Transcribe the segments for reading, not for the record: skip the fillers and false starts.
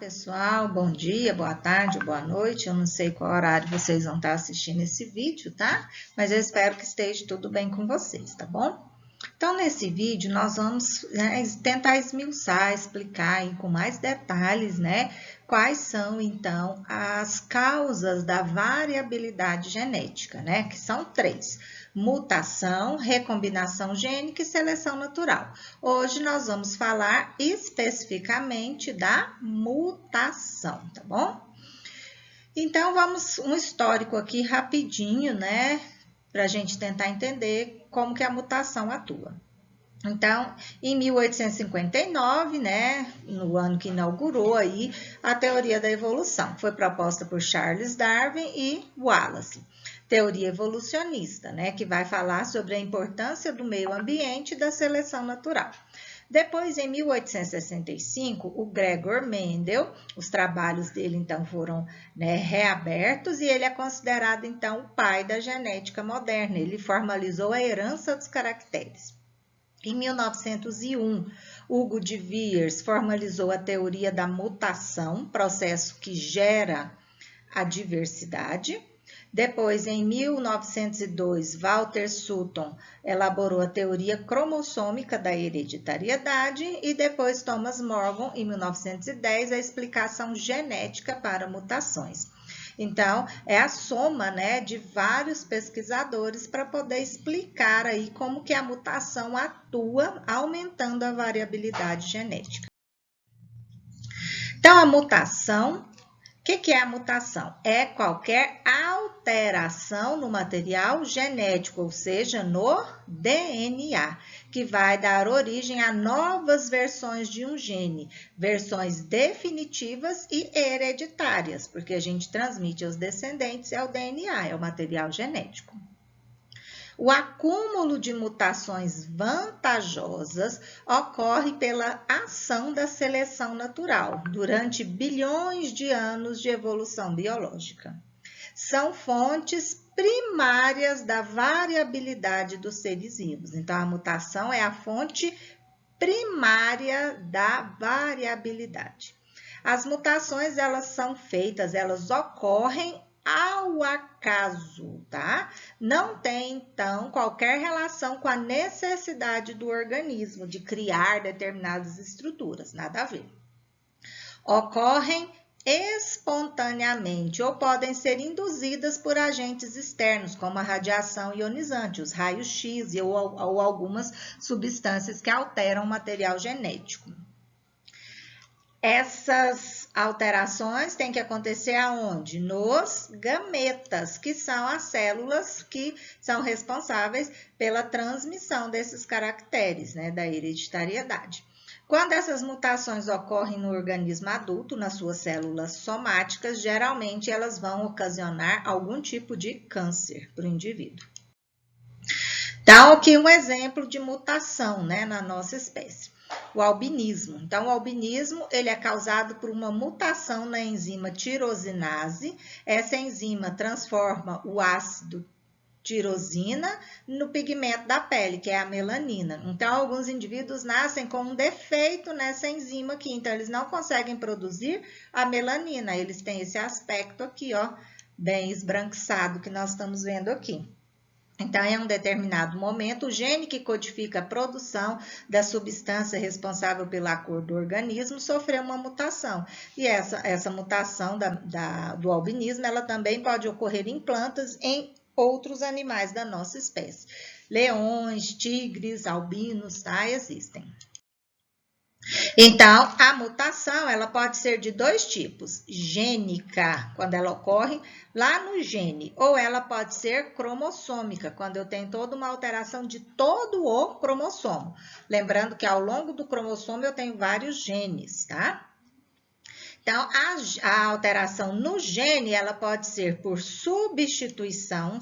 pessoal, bom dia, boa tarde, boa noite. Eu não sei qual horário vocês vão estar assistindo esse vídeo, tá? Mas eu espero que esteja tudo bem com vocês, tá bom? Então, nesse vídeo, nós vamos tentar esmiuçar, explicar aí com mais detalhes, né? Quais são, então, as causas da variabilidade genética, né? Que são 3. Mutação, recombinação gênica e seleção natural. Hoje nós vamos falar especificamente da mutação, tá bom? Então, vamos um histórico aqui rapidinho, né? Para a gente tentar entender como que a mutação atua. Então, em 1859, né, no ano que inaugurou aí a teoria da evolução, foi proposta por Charles Darwin e Wallace. Teoria evolucionista, né, que vai falar sobre a importância do meio ambiente e da seleção natural. Depois, em 1865, o Gregor Mendel, os trabalhos dele, então, foram reabertos e ele é considerado, então, o pai da genética moderna. Ele formalizou a herança dos caracteres. Em 1901, Hugo de Vries formalizou a teoria da mutação, processo que gera a diversidade. Depois, em 1902, Walter Sutton elaborou a teoria cromossômica da hereditariedade e depois Thomas Morgan, em 1910, a explicação genética para mutações. Então, é a soma, né, de vários pesquisadores para poder explicar aí como que a mutação atua, aumentando a variabilidade genética. Então, a mutação, o que é a mutação? É qualquer alteração no material genético, ou seja, no DNA, que vai dar origem a novas versões de um gene, versões definitivas e hereditárias, porque a gente transmite aos descendentes é o DNA, é o material genético. O acúmulo de mutações vantajosas ocorre pela ação da seleção natural durante bilhões de anos de evolução biológica. São fontes primárias da variabilidade dos seres vivos. Então, a mutação é a fonte primária da variabilidade. As mutações, elas são feitas, elas ocorrem ao acaso, tá? Não tem, então, qualquer relação com a necessidade do organismo de criar determinadas estruturas, nada a ver. Ocorrem espontaneamente ou podem ser induzidas por agentes externos, como a radiação ionizante, os raios X ou algumas substâncias que alteram o material genético. Essas alterações têm que acontecer aonde? Nos gametas, que são as células que são responsáveis pela transmissão desses caracteres, né, da hereditariedade. Quando essas mutações ocorrem no organismo adulto, nas suas células somáticas, geralmente elas vão ocasionar algum tipo de câncer para o indivíduo. Então, aqui um exemplo de mutação, né, na nossa espécie. O albinismo. Então, o albinismo ele é causado por uma mutação na enzima tirosinase. Essa enzima transforma o ácido tirosina no pigmento da pele, que é a melanina. Então, alguns indivíduos nascem com um defeito nessa enzima aqui, então eles não conseguem produzir a melanina. Eles têm esse aspecto aqui, ó, bem esbranquiçado que nós estamos vendo aqui. Então, em um determinado momento, o gene que codifica a produção da substância responsável pela cor do organismo sofreu uma mutação. E essa mutação do albinismo, ela também pode ocorrer em plantas, em outros animais da nossa espécie. Leões, tigres, albinos, tá? Existem. Então, a mutação, ela pode ser de 2 tipos, gênica, quando ela ocorre lá no gene, ou ela pode ser cromossômica, quando eu tenho toda uma alteração de todo o cromossomo. Lembrando que ao longo do cromossomo eu tenho vários genes, tá? Então, a alteração no gene, ela pode ser por substituição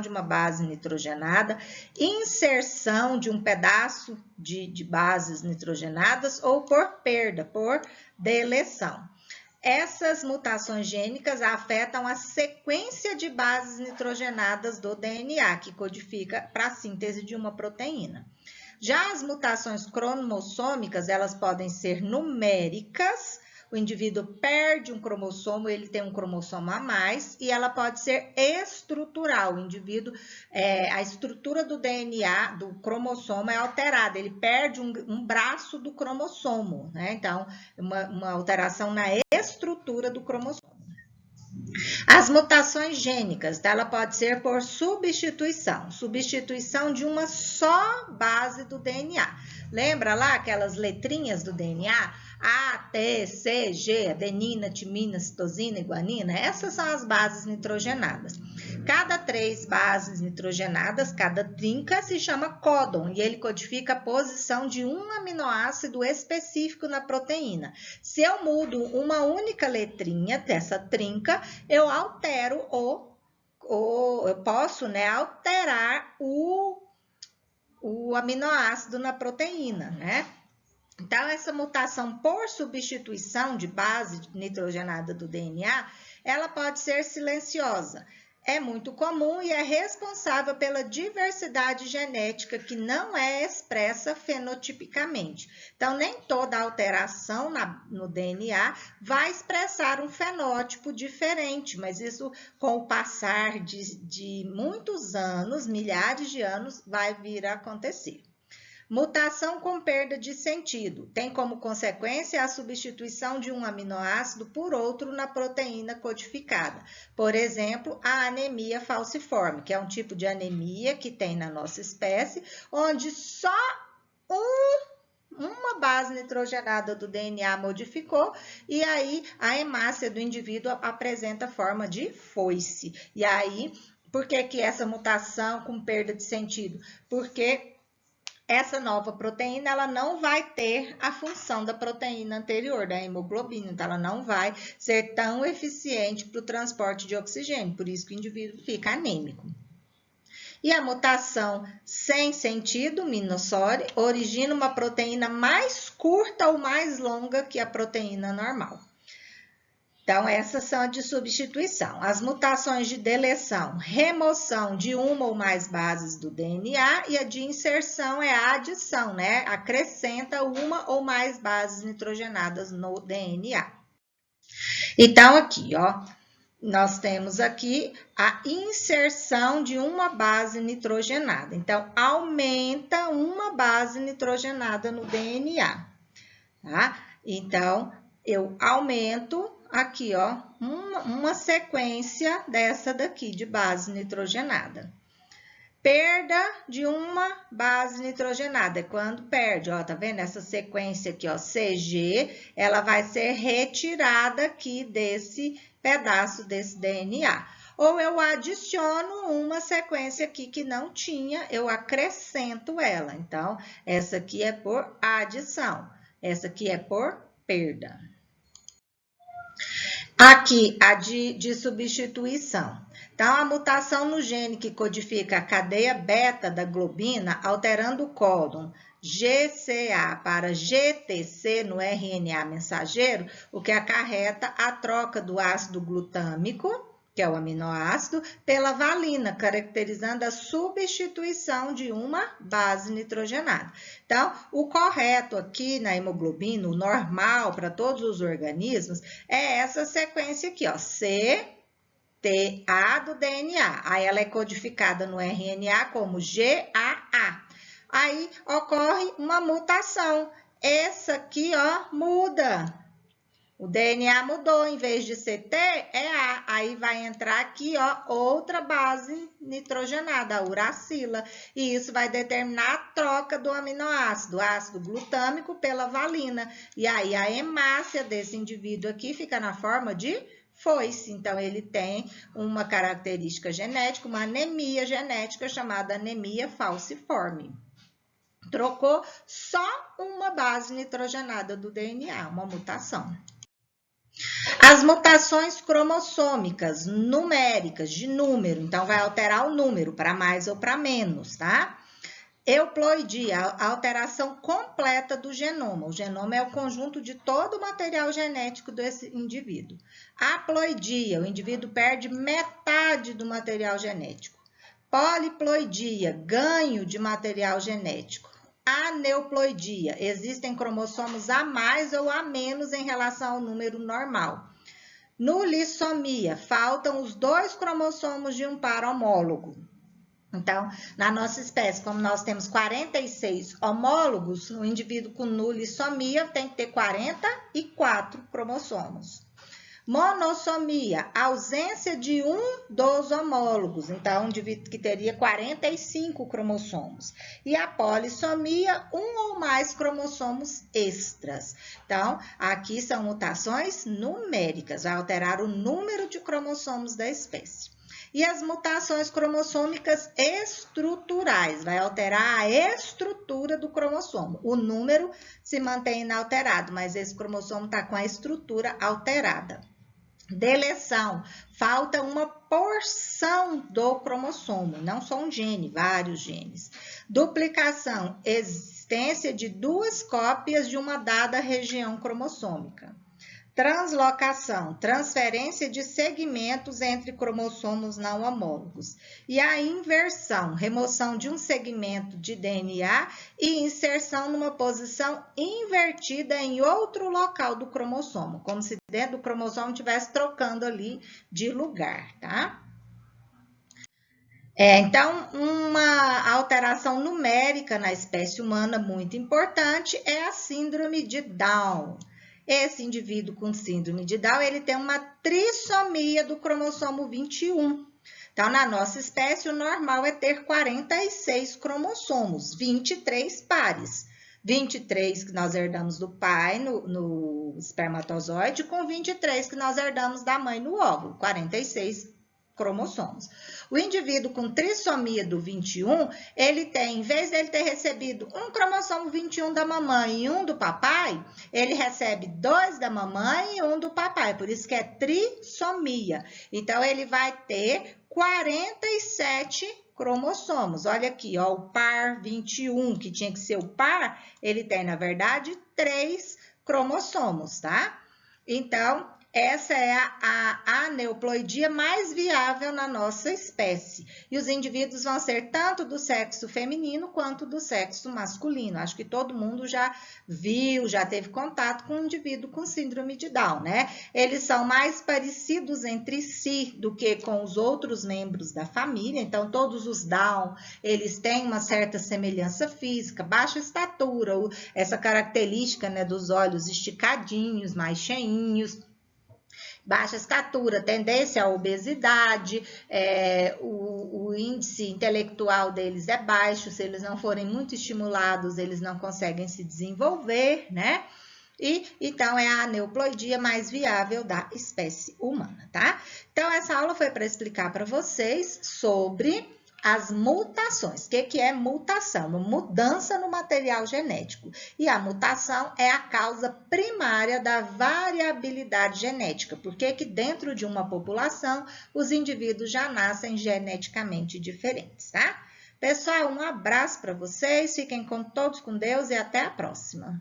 de uma base nitrogenada, inserção de um pedaço de bases nitrogenadas ou por perda, por deleção. Essas mutações gênicas afetam a sequência de bases nitrogenadas do DNA, que codifica para a síntese de uma proteína. Já as mutações cromossômicas, elas podem ser numéricas o indivíduo perde um cromossomo, ele tem um cromossomo a mais, e ela pode ser estrutural. O indivíduo, a estrutura do DNA, do cromossomo é alterada, ele perde um braço do cromossomo, né? Então, uma alteração na estrutura do cromossomo. As mutações gênicas, ela pode ser por substituição de uma só base do DNA. Lembra lá aquelas letrinhas do DNA? A, T, C, G, adenina, timina, citosina e guanina? Essas são as bases nitrogenadas. Cada 3 bases nitrogenadas, cada trinca se chama códon e ele codifica a posição de um aminoácido específico na proteína. Se eu mudo uma única letrinha dessa trinca, eu altero eu posso, né, alterar o aminoácido na proteína, né? Então, essa mutação por substituição de base nitrogenada do DNA, ela pode ser silenciosa. É muito comum e é responsável pela diversidade genética que não é expressa fenotipicamente. Então, nem toda alteração no DNA vai expressar um fenótipo diferente, mas isso, com o passar de muitos anos, milhares de anos, vai vir a acontecer. Mutação com perda de sentido. Tem como consequência a substituição de um aminoácido por outro na proteína codificada. Por exemplo, a anemia falciforme, que é um tipo de anemia que tem na nossa espécie, onde só uma base nitrogenada do DNA modificou e aí a hemácia do indivíduo apresenta forma de foice. E aí, por que essa mutação com perda de sentido? Porque essa nova proteína, ela não vai ter a função da proteína anterior, da hemoglobina, então ela não vai ser tão eficiente para o transporte de oxigênio, por isso que o indivíduo fica anêmico. E a mutação sem sentido, minossori, origina uma proteína mais curta ou mais longa que a proteína normal. Então, essas são as de substituição. As mutações de deleção, remoção de uma ou mais bases do DNA e a de inserção é a adição, né? Acrescenta uma ou mais bases nitrogenadas no DNA. Então, aqui, ó, nós temos aqui a inserção de uma base nitrogenada. Então, aumenta uma base nitrogenada no DNA, tá? Então, eu aumento aqui, ó, uma sequência dessa daqui de base nitrogenada. Perda de uma base nitrogenada, é quando perde, ó, tá vendo? Essa sequência aqui, ó, CG, ela vai ser retirada aqui desse pedaço desse DNA. Ou eu adiciono uma sequência aqui que não tinha, eu acrescento ela. Então, essa aqui é por adição, essa aqui é por perda. Aqui, a de substituição. Então, a mutação no gene que codifica a cadeia beta da globina, alterando o códon GCA para GTC no RNA mensageiro, o que acarreta a troca do ácido glutâmico, que é o aminoácido, pela valina, caracterizando a substituição de uma base nitrogenada. Então, o correto aqui na hemoglobina, o normal para todos os organismos, é essa sequência aqui, ó, CTA do DNA. Aí ela é codificada no RNA como GAA. Aí ocorre uma mutação. Essa aqui, ó, muda. O DNA mudou, em vez de ser T, é A. Aí vai entrar aqui, ó, outra base nitrogenada, a uracila. E isso vai determinar a troca do aminoácido, ácido glutâmico, pela valina. E aí a hemácia desse indivíduo aqui fica na forma de foice. Então, ele tem uma característica genética, uma anemia genética chamada anemia falciforme. Trocou só uma base nitrogenada do DNA, uma mutação. As mutações cromossômicas numéricas, de número, então vai alterar o número para mais ou para menos, tá? Euploidia, a alteração completa do genoma. O genoma é o conjunto de todo o material genético desse indivíduo. Haploidia, o indivíduo perde metade do material genético. Poliploidia, ganho de material genético. aneuploidia. Existem cromossomos a mais ou a menos em relação ao número normal. Nulissomia, faltam os 2 cromossomos de um par homólogo. Então, na nossa espécie, como nós temos 46 homólogos, o indivíduo com nulissomia tem que ter 44 cromossomos. Monossomia, ausência de um dos homólogos, então, um indivíduo que teria 45 cromossomos. E a polissomia, um ou mais cromossomos extras. Então, aqui são mutações numéricas, vai alterar o número de cromossomos da espécie. E as mutações cromossômicas estruturais, vai alterar a estrutura do cromossomo. O número se mantém inalterado, mas esse cromossomo está com a estrutura alterada. Deleção, falta uma porção do cromossomo, não só um gene, vários genes. Duplicação, existência de 2 cópias de uma dada região cromossômica. Translocação, transferência de segmentos entre cromossomos não homólogos. E a inversão, remoção de um segmento de DNA e inserção numa posição invertida em outro local do cromossomo, como se dentro do cromossomo estivesse trocando ali de lugar, tá? Então, uma alteração numérica na espécie humana muito importante é a síndrome de Down. Esse indivíduo com síndrome de Down, ele tem uma trissomia do cromossomo 21. Então, na nossa espécie, o normal é ter 46 cromossomos, 23 pares. 23 que nós herdamos do pai no espermatozoide, com 23 que nós herdamos da mãe no óvulo, 46 cromossomos. O indivíduo com trissomia do 21, ele tem, em vez dele ter recebido um cromossomo 21 da mamãe e um do papai, ele recebe 2 da mamãe e um do papai, por isso que é trissomia. Então, ele vai ter 47 cromossomos. Olha aqui, ó, o par 21, que tinha que ser o par, ele tem, na verdade, 3 cromossomos, tá? Então, essa é a aneuploidia mais viável na nossa espécie. E os indivíduos vão ser tanto do sexo feminino quanto do sexo masculino. Acho que todo mundo já viu, já teve contato com um indivíduo com síndrome de Down, né? Eles são mais parecidos entre si do que com os outros membros da família. Então, todos os Down, eles têm uma certa semelhança física, baixa estatura, essa característica, né, dos olhos esticadinhos, mais cheinhos. Baixa estatura, tendência à obesidade, o índice intelectual deles é baixo, se eles não forem muito estimulados, eles não conseguem se desenvolver, né? E então é a aneuploidia mais viável da espécie humana, tá? Então, essa aula foi para explicar para vocês sobre as mutações. O que é mutação? Uma mudança no material genético. E a mutação é a causa primária da variabilidade genética. Porque que dentro de uma população, os indivíduos já nascem geneticamente diferentes, tá? Pessoal, um abraço para vocês. Fiquem todos com Deus e até a próxima.